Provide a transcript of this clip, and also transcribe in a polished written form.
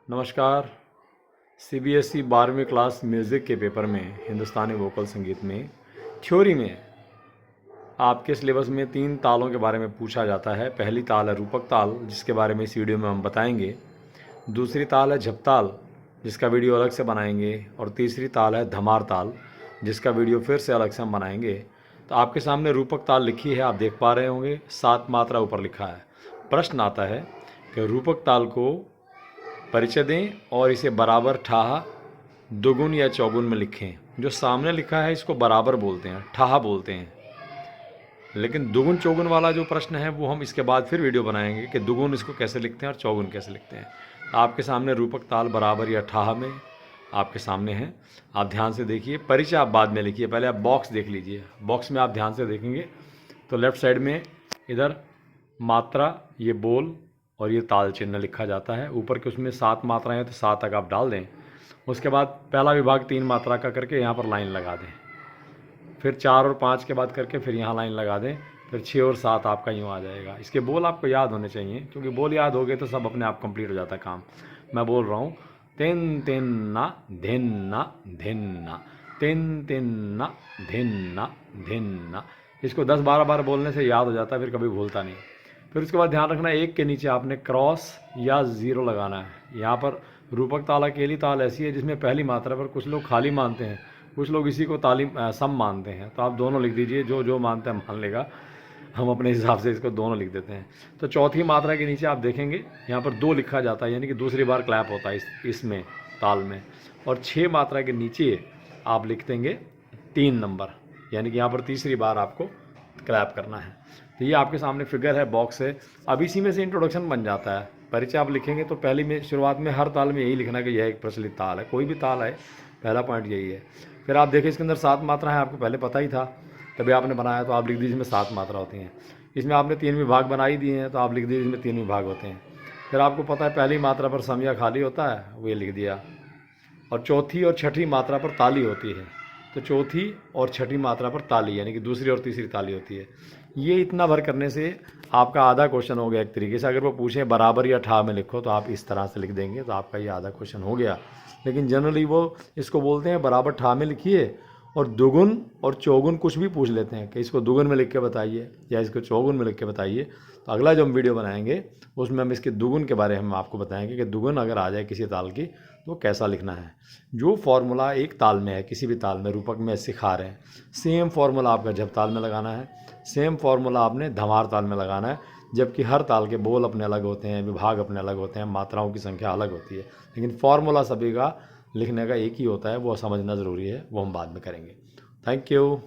नमस्कार। सीबीएसई 12वीं class music के पेपर में हिंदुस्तानी वोकल संगीत में थ्योरी में आपके सिलेबस में 3 तालों के बारे में पूछा जाता है। पहली ताल है रूपक ताल, जिसके बारे में इस वीडियो में हम बताएंगे। दूसरी ताल है झपताल, जिसका वीडियो अलग से बनाएंगे। और तीसरी ताल है धमार ताल, जिसका वीडियो फिर से अलग से हम बनाएंगे। तो आपके सामने रूपक ताल लिखी है, आप देख पा रहे होंगे। 7 मात्रा ऊपर लिखा है। प्रश्न आता है कि रूपक ताल को परिचय दें और इसे बराबर ठाह, दुगुन या चौगुन में लिखें। जो सामने लिखा है इसको बराबर बोलते हैं, ठाह बोलते हैं। लेकिन दुगुन चौगुन वाला जो प्रश्न है वो हम इसके बाद फिर वीडियो बनाएंगे कि दुगुन इसको कैसे लिखते हैं और चौगुन कैसे लिखते हैं। आपके सामने रूपक ताल बराबर या ठाह में आपके सामने है। आप ध्यान से देखिए। परिचय आप बाद में लिखिए, पहले आप बॉक्स देख लीजिए। बॉक्स में आप ध्यान से देखेंगे तो लेफ्ट साइड में इधर मात्रा, ये बोल और ये ताल चिन्ह लिखा जाता है। ऊपर के उसमें 7 मात्राएं हैं तो 7 तक आप डाल दें। उसके बाद पहला विभाग 3 मात्रा का करके यहाँ पर लाइन लगा दें। फिर 4 और 5 के बाद करके फिर यहाँ लाइन लगा दें। फिर 6 और 7 आपका यूँ आ जाएगा। इसके बोल आपको याद होने चाहिए, क्योंकि बोल याद हो गए तो सब अपने आप कंप्लीट हो जाता है काम। मैं बोल रहा हूँ, तेन तेन ना धिन ना धिन ना, तेन तेन ना धिन ना धिन ना। इसको 10-12 बार बोलने से याद हो जाता है, फिर कभी भूलता नहीं। फिर उसके बाद ध्यान रखना, एक के नीचे आपने क्रॉस या ज़ीरो लगाना है। यहाँ पर रूपक ताल अकेली ताल ऐसी है जिसमें पहली मात्रा पर कुछ लोग खाली मानते हैं, कुछ लोग इसी को ताली सम मानते हैं। तो आप दोनों लिख दीजिए, जो जो मानते हैं मान लेगा। हम अपने हिसाब से इसको दोनों लिख देते हैं। तो चौथी मात्रा के नीचे आप देखेंगे यहाँ पर 2 लिखा जाता है, यानी कि दूसरी बार क्लैप होता है इसमें ताल में। और 6 मात्रा के नीचे आप लिख देंगे 3 नंबर, यानी कि यहाँ पर तीसरी बार आपको क्लैप करना है। तो ये आपके सामने फिगर है, बॉक्स है। अब इसी में से इंट्रोडक्शन बन जाता है। परिचय आप लिखेंगे तो पहली में शुरुआत में हर ताल में यही लिखना कि यह एक प्रचलित ताल है। कोई भी ताल है, पहला पॉइंट यही है। फिर आप देखें इसके अंदर 7 मात्रा है, आपको पहले पता ही था, तभी आपने बनाया। तो आप लिख दीजिए इसमें 7 मात्रा होती हैं। इसमें आपने 3 विभाग बना ही दिए हैं, तो आप लिख दीजिए इसमें 3 विभाग होते हैं। फिर आपको पता है पहली मात्रा पर सम या खाली होता है, वो ये लिख दिया। और चौथी और छठी मात्रा पर ताली होती है, तो चौथी और छठी मात्रा पर ताली, यानी कि दूसरी और तीसरी ताली होती है। ये इतना भर करने से आपका आधा क्वेश्चन हो गया एक तरीके से। अगर वो पूछें बराबर या ठा में लिखो तो आप इस तरह से लिख देंगे, तो आपका ये आधा क्वेश्चन हो गया। लेकिन जनरली वो इसको बोलते हैं बराबर ठा में लिखिए, और दुगुन और चौगुन कुछ भी पूछ लेते हैं कि इसको दुगुन में लिख के बताइए या इसको चौगुन में लिख के बताइए। तो अगला जो हम वीडियो बनाएंगे उसमें हम इसके दुगुन के बारे में हम आपको बताएंगे कि दुगुन अगर आ जाए किसी ताल की तो कैसा लिखना है। जो फॉर्मूला एक ताल में है, किसी भी ताल में रूपक में सिखा रहे हैं, सेम फॉर्मूला आपका झप ताल में लगाना है, सेम फॉर्मूला आपने धमार ताल में लगाना है। जबकि हर ताल के बोल अपने अलग होते हैं, विभाग अपने अलग होते हैं, मात्राओं की संख्या अलग होती है, लेकिन फॉर्मूला सभी का लिखने का एक ही होता है। वो समझना ज़रूरी है, वो हम बाद में करेंगे। Thank you.